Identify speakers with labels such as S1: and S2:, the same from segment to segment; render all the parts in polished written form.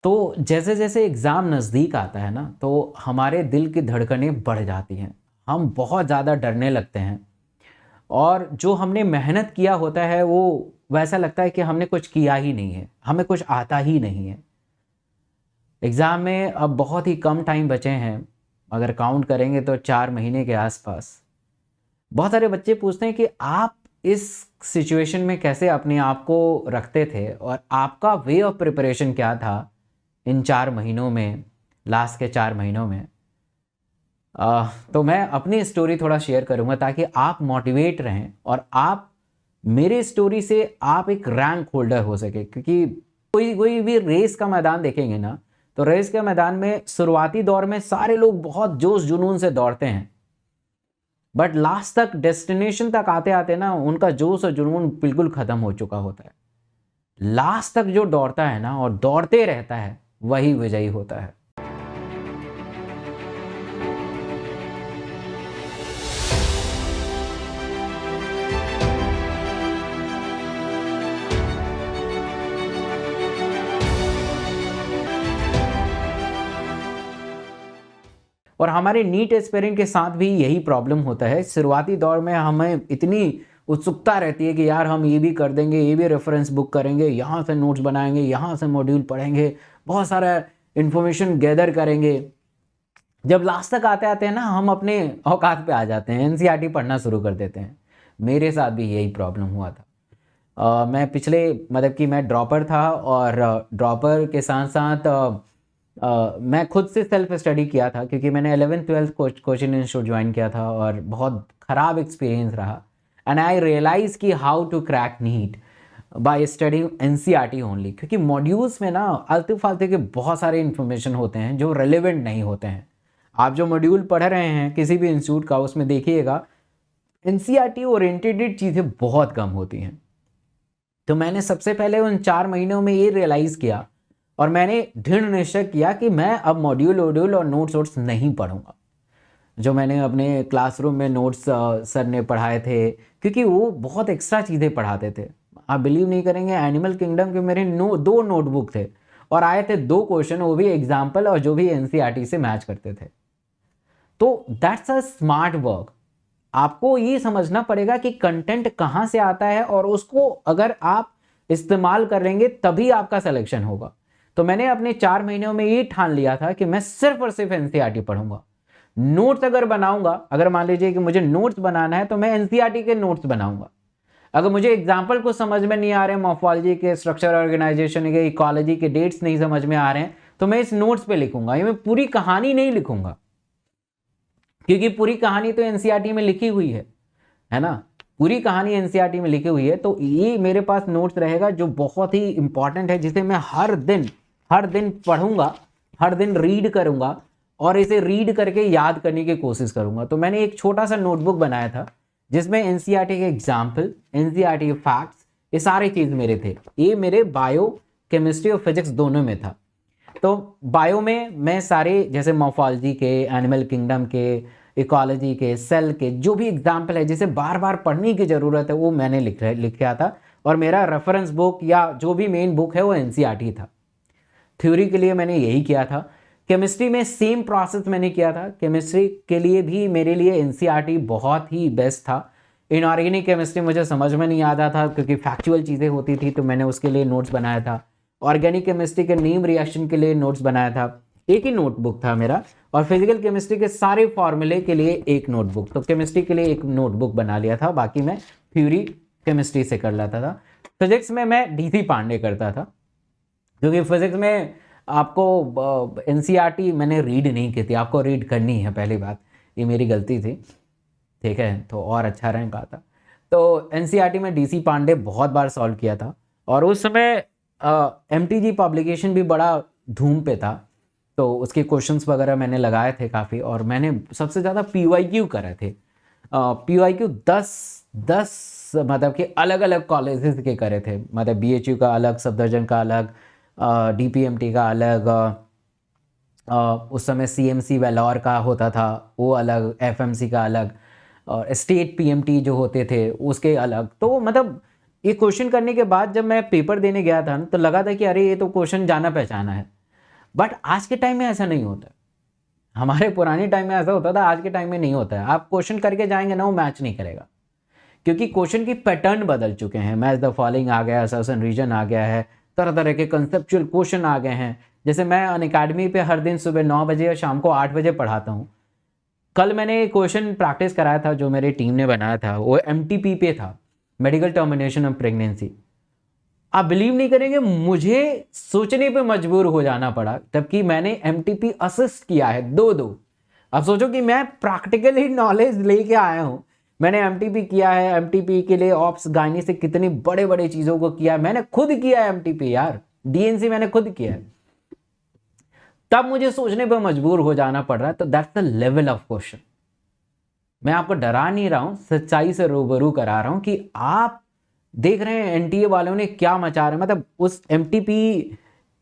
S1: तो जैसे जैसे एग्ज़ाम नज़दीक आता है ना, तो हमारे दिल की धड़कनें बढ़ जाती हैं। हम बहुत ज़्यादा डरने लगते हैं और जो हमने मेहनत किया होता है वो वैसा लगता है कि हमने कुछ किया ही नहीं है, हमें कुछ आता ही नहीं है। एग्ज़ाम में अब बहुत ही कम टाइम बचे हैं, अगर काउंट करेंगे तो 4 महीने के आसपास। बहुत सारे बच्चे पूछते हैं कि आप इस सिचुएशन में कैसे अपने आप को रखते थे और आपका वे ऑफ प्रिपरेशन क्या था इन 4 महीनों में, लास्ट के 4 महीनों में। तो मैं अपनी स्टोरी थोड़ा शेयर करूँगा ताकि आप मोटिवेट रहें और आप मेरे स्टोरी से आप एक रैंक होल्डर हो सके, क्योंकि कोई कोई भी रेस का मैदान देखेंगे ना, तो रेस के मैदान में शुरुआती दौर में सारे लोग बहुत जोश जुनून से दौड़ते हैं, बट लास्ट तक डेस्टिनेशन तक आते आते ना उनका जोश और जुनून बिल्कुल खत्म हो चुका होता है। लास्ट तक जो दौड़ता है ना और दौड़ते रहता है वही विजयी होता है। और हमारे नीट एस्पिरेंट के साथ भी यही प्रॉब्लम होता है। शुरुआती दौर में हमें इतनी उत्सुकता रहती है कि यार हम ये भी कर देंगे, ये भी रेफरेंस बुक करेंगे, यहाँ से नोट्स बनाएंगे, यहाँ से मॉड्यूल पढ़ेंगे, बहुत सारा इन्फॉर्मेशन गैदर करेंगे। जब लास्ट तक आते आते हैं ना हम अपने औकात पे आ जाते हैं, एनसीईआरटी पढ़ना शुरू कर देते हैं। मेरे साथ भी यही प्रॉब्लम हुआ था। मैं पिछले मतलब कि मैं ड्रॉपर था और ड्रॉपर के साथ साथ मैं खुद से सेल्फ स्टडी किया था, क्योंकि मैंने 11th-12th कोचिंग इंस्टीट्यूट ज्वाइन किया था और बहुत ख़राब एक्सपीरियंस रहा। एंड आई रियलाइज कि how to crack NEET by studying NCERT only, क्योंकि मॉड्यूल्स में ना आलतू फालतू के बहुत सारे इन्फॉर्मेशन होते हैं जो रेलिवेंट नहीं होते हैं। आप जो मॉड्यूल पढ़ रहे हैं किसी भी इंस्टीट्यूट का, उसमें देखिएगा एनसीईआरटी ओरिएंटेड चीज़ें बहुत कम होती हैं। तो मैंने सबसे पहले उन 4 महीनों में ये रियलाइज़ किया और मैंने दृढ़ निश्चय किया कि मैं अब मॉड्यूल वॉड्यूल और नोट्स वोट्स नहीं पढ़ूंगा जो मैंने अपने क्लासरूम में नोट्स सर ने पढ़ाए थे, क्योंकि वो बहुत एक्स्ट्रा चीज़ें पढ़ाते थे। आप बिलीव नहीं करेंगे, एनिमल किंगडम के मेरे 2 नोटबुक थे और आए थे 2 क्वेश्चन, वो भी एग्जाम्पल और जो भी एनसीईआरटी से मैच करते थे। तो दैट्स अ स्मार्ट वर्क। आपको ये समझना पड़ेगा कि कंटेंट कहाँ से आता है और उसको अगर आप इस्तेमाल करेंगे तभी आपका सिलेक्शन होगा। तो मैंने अपने 4 महीनों में ये ठान लिया था कि मैं सिर्फ और सिर्फ एनसीईआरटी पढ़ूंगा। नोट्स अगर बनाऊंगा, अगर मान लीजिए कि मुझे नोट्स बनाना है तो मैं एनसीईआरटी के नोट्स बनाऊंगा। अगर मुझे एग्जाम्पल को समझ में नहीं आ रहे, मॉर्फोलॉजी के, स्ट्रक्चर ऑर्गेनाइजेशन के, इकोलॉजी के डेट्स नहीं समझ में आ रहे हैं, तो मैं इस नोट्स पे लिखूंगा। ये मैं पूरी कहानी नहीं लिखूंगा, क्योंकि पूरी कहानी तो एनसीईआरटी में लिखी हुई है ना। पूरी कहानी एनसीईआरटी में लिखी हुई है, तो ये मेरे पास नोट्स रहेगा जो बहुत ही इंपॉर्टेंट है, जिसे मैं हर दिन पढ़ूंगा, हर दिन रीड करूंगा और इसे रीड करके याद करने की कोशिश करूंगा। तो मैंने एक छोटा सा नोटबुक बनाया था जिसमें एनसीईआरटी के एग्जाम्पल, एनसीईआरटी के फैक्ट्स, ये सारी चीज मेरे थे। ये मेरे बायो, केमिस्ट्री और फिजिक्स दोनों में था। तो बायो में मैं सारे जैसे मॉर्फोलॉजी के, एनिमल किंगडम के, इकोलॉजी के, सेल के जो भी एग्जाम्पल है जिसे बार बार पढ़ने की ज़रूरत है वो मैंने लिखा था। और मेरा रेफरेंस बुक या जो भी मेन बुक है वो एनसीईआरटी था। थ्योरी के लिए मैंने यही किया था। केमिस्ट्री में सेम प्रोसेस मैंने किया था। केमिस्ट्री के लिए भी मेरे लिए एनसीईआरटी बहुत ही बेस्ट था। इनऑर्गेनिक केमिस्ट्री मुझे समझ में नहीं आता था क्योंकि फैक्चुअल चीज़ें होती थी, तो मैंने उसके लिए नोट्स बनाया था। ऑर्गेनिक केमिस्ट्री के नीम रिएक्शन के लिए नोट्स बनाया था, एक ही नोटबुक था मेरा। और फिजिकल केमिस्ट्री के सारे फॉर्मूले के लिए एक नोटबुक, तो केमिस्ट्री के लिए एक नोटबुक बना लिया था, बाकी मैं थ्योरी केमिस्ट्री से कर लेता था। फिजिक्स में मैं डीसी पांडे करता था, क्योंकि फिजिक्स में आपको एनसीईआरटी मैंने रीड नहीं की थी। आपको रीड करनी है, पहली बात, ये मेरी गलती थी, ठीक है, तो और अच्छा रैंक आता। तो एनसीईआरटी में डीसी पांडे बहुत बार सॉल्व किया था और उस समय एमटीजी पब्लिकेशन भी बड़ा धूम पे था, तो उसके क्वेश्चंस वगैरह मैंने लगाए थे काफ़ी। और मैंने सबसे ज़्यादा पीवाईक्यू करे थे। पीवाईक्यू 10 मतलब कि अलग अलग कॉलेजेस के करे थे, मतलब बीएचयू का अलग, सफदरजंग का अलग, डीपीएमटी का अलग, उस समय सीएमसी वेलोर का होता था वो अलग, एफएमसी का अलग, और स्टेट पीएमटी जो होते थे उसके अलग। तो मतलब ये क्वेश्चन करने के बाद जब मैं पेपर देने गया था तो लगा था कि अरे ये तो क्वेश्चन जाना पहचाना है। बट आज के टाइम में ऐसा नहीं होता है। हमारे पुराने टाइम में ऐसा होता था, आज के टाइम में नहीं होता है। आप क्वेश्चन करके जाएंगे ना, वो मैच नहीं करेगा, क्योंकि क्वेश्चन की पैटर्न बदल चुके हैं। मैच द फॉलोइंग आ गया, असर्शन रीजन आ गया है, तरह तरह के कंसेप्चुअल क्वेश्चन आ गए हैं। जैसे मैं अनअकैडमी पे हर दिन सुबह 9 बजे और शाम को 8 बजे पढ़ाता हूँ। कल मैंने क्वेश्चन प्रैक्टिस कराया था, जो मेरी टीम ने बनाया था, वो MTP पे था, मेडिकल टर्मिनेशन ऑफ प्रेगनेंसी। आप बिलीव नहीं करेंगे, मुझे सोचने पे मजबूर हो जाना पड़ा, तबकि मैंने MTP असिस्ट किया है 2-2। अब सोचो कि मैं प्रैक्टिकली नॉलेज लेके आया हूं। मैंने MTP किया है, MTP के लिए ऑप्स गायनी से कितनी बड़े बड़े चीजों को किया है, मैंने खुद किया है MTP यार, DNC मैंने खुद किया है। तब मुझे सोचने पर मजबूर हो जाना पड़ रहा है। तो that's the level of question. मैं आपको डरा नहीं रहा हूं, सच्चाई से रूबरू करा रहा हूं कि आप देख रहे हैं NTA वालों ने क्या मचा रहे हैं। मतलब उस MTP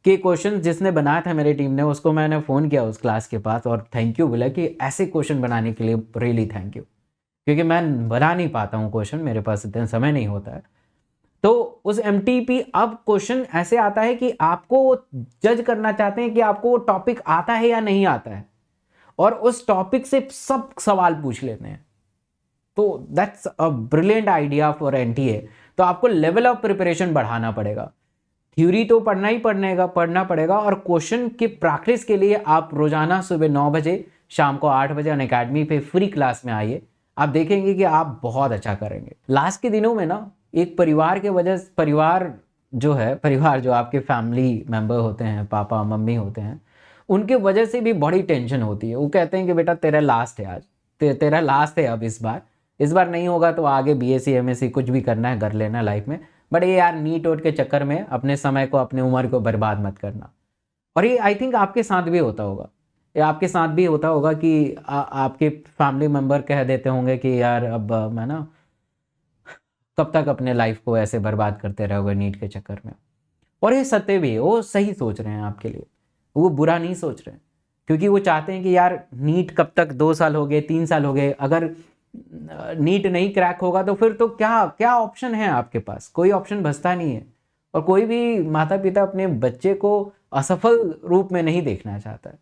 S1: के क्वेश्चन जिसने बनाया था मेरी टीम ने, उसको मैंने फ़ोन किया उस क्लास के पास और थैंक यू बोला कि ऐसे क्वेश्चन बनाने के लिए रियली थैंक यू, क्योंकि मैं बना नहीं पाता हूँ क्वेश्चन, मेरे पास इतना समय नहीं होता है। तो उस MTP अब क्वेश्चन ऐसे आता है कि आपको जज करना चाहते हैं कि आपको वो टॉपिक आता है या नहीं आता है, और उस टॉपिक से सब सवाल पूछ लेते हैं। तो that's a brilliant idea for NTA। तो आपको लेवल ऑफ प्रिपरेशन बढ़ाना पड़ेगा। थ्योरी तो पढ़ना पड़ेगा, और क्वेश्चन की प्रैक्टिस के लिए आप रोजाना सुबह 9 बजे, शाम को 8 बजे अनअकैडमी पे फ्री क्लास में आइए। आप देखेंगे कि आप बहुत अच्छा करेंगे। लास्ट के दिनों में ना, एक परिवार के वजह, परिवार जो आपके फैमिली मेंबर होते हैं, पापा मम्मी होते हैं, उनके वजह से भी बड़ी टेंशन होती है। वो कहते हैं कि बेटा तेरा लास्ट है आज, तेरा लास्ट है अब, इस बार नहीं होगा तो आगे BSc MSc कुछ भी करना है कर लेना लाइफ में, बट ये यार नीट वोट के चक्कर में अपने समय को, अपने उम्र को बर्बाद मत करना। और ये आई थिंक आपके साथ भी होता होगा, कि आपके फैमिली मेंबर कह देते होंगे कि यार अब मैं ना, कब तक अपने लाइफ को ऐसे बर्बाद करते रहोगे नीट के चक्कर में। और ये सत्य भी है, वो सही सोच रहे हैं आपके लिए, वो बुरा नहीं सोच रहे हैं, क्योंकि वो चाहते हैं कि यार नीट कब तक, 2 साल हो गए, 3 साल हो गए, अगर नीट नहीं क्रैक होगा तो फिर तो क्या ऑप्शन है आपके पास? कोई ऑप्शन बचता नहीं है। और कोई भी माता पिता अपने बच्चे को असफल रूप में नहीं देखना चाहता है।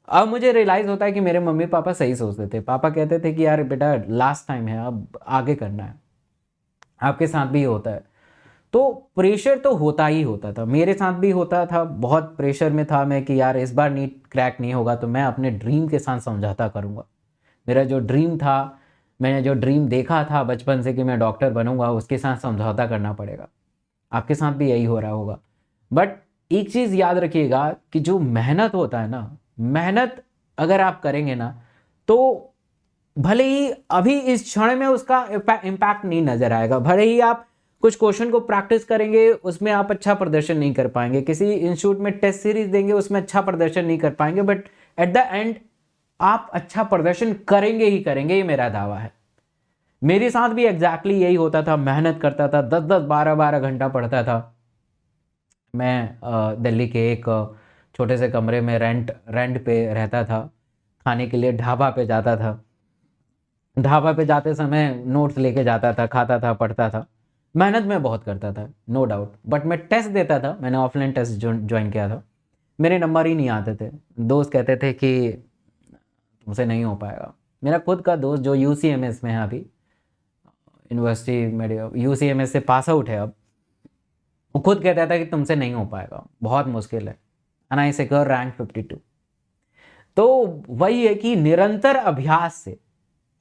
S1: अब मुझे रियलाइज होता है कि मेरे मम्मी पापा सही सोचते थे। पापा कहते थे कि यार बेटा लास्ट टाइम है, अब आगे करना है। आपके साथ भी होता है। तो प्रेशर तो होता ही होता था, मेरे साथ भी होता था, बहुत प्रेशर में था मैं कि यार इस बार नीट क्रैक नहीं होगा तो मैं अपने ड्रीम के साथ समझौता करूंगा। मेरा जो ड्रीम था, मैंने जो ड्रीम देखा था बचपन से कि मैं डॉक्टर बनूंगा, उसके साथ समझौता करना पड़ेगा। आपके साथ भी यही हो रहा होगा। बट एक चीज़ याद रखिएगा कि जो मेहनत होता है ना, मेहनत अगर आप करेंगे ना, तो भले ही अभी इस क्षण में उसका इम्पैक्ट नहीं नजर आएगा, भले ही आप कुछ क्वेश्चन को प्रैक्टिस करेंगे, उसमें आप अच्छा प्रदर्शन नहीं कर पाएंगे, किसी इंस्टीट्यूट में टेस्ट सीरीज देंगे, उसमें अच्छा प्रदर्शन नहीं कर पाएंगे, बट एट द एंड आप अच्छा प्रदर्शन करेंगे ही करेंगे, ये मेरा दावा है। मेरे साथ भी एग्जैक्टली यही होता था। मेहनत करता था, 10-10 12-12 घंटा पढ़ता था। मैं दिल्ली के एक छोटे से कमरे में रेंट पे रहता था। खाने के लिए ढाबा पे जाता था। ढाबा पे जाते समय नोट्स लेके जाता था, खाता था, पढ़ता था। मेहनत मैं बहुत करता था, नो डाउट। बट मैं टेस्ट देता था, मैंने ऑफलाइन टेस्ट ज्वाइन किया था, मेरे नंबर ही नहीं आते थे। दोस्त कहते थे कि तुमसे नहीं हो पाएगा। मेरा खुद का दोस्त जो UCMS में है अभी, यूनिवर्सिटी में UCMS से पास आउट है अब, वो खुद कहता था कि तुमसे नहीं हो पाएगा, बहुत मुश्किल है। And I secure rank 52। तो वही है कि निरंतर अभ्यास से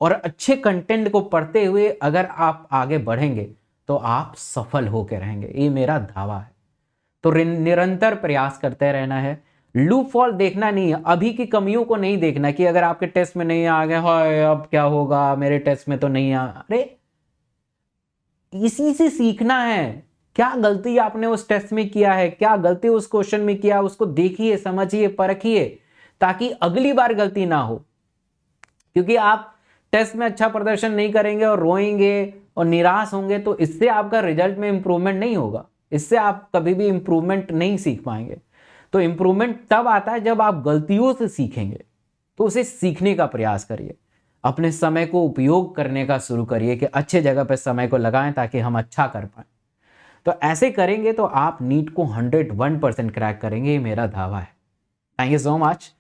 S1: और अच्छे कंटेंट को पढ़ते हुए अगर आप आगे बढ़ेंगे तो आप सफल होकर रहेंगे, ये मेरा दावा है। तो निरंतर प्रयास करते रहना है, लूप फॉल देखना नहीं है, अभी की कमियों को नहीं देखना कि अगर आपके टेस्ट में नहीं आ गए, हाय अब क्या होगा, मेरे टेस्ट में तो नहीं आ। अरे इसी से सीखना है। क्या गलती आपने उस टेस्ट में किया है, क्या गलती उस क्वेश्चन में किया, उसको देखिए, समझिए, परखिए, ताकि अगली बार गलती ना हो। क्योंकि आप टेस्ट में अच्छा प्रदर्शन नहीं करेंगे और रोएंगे और निराश होंगे तो इससे आपका रिजल्ट में इंप्रूवमेंट नहीं होगा, इससे आप कभी भी इंप्रूवमेंट नहीं सीख पाएंगे। तो इंप्रूवमेंट तब आता है जब आप गलतियों से सीखेंगे। तो उसे सीखने का प्रयास करिए, अपने समय को उपयोग करने का शुरू करिए कि अच्छे जगह पर समय को लगाएं ताकि हम अच्छा कर पाएं। तो ऐसे करेंगे तो आप नीट को 101% क्रैक करेंगे, ये मेरा दावा है। Thank you so much.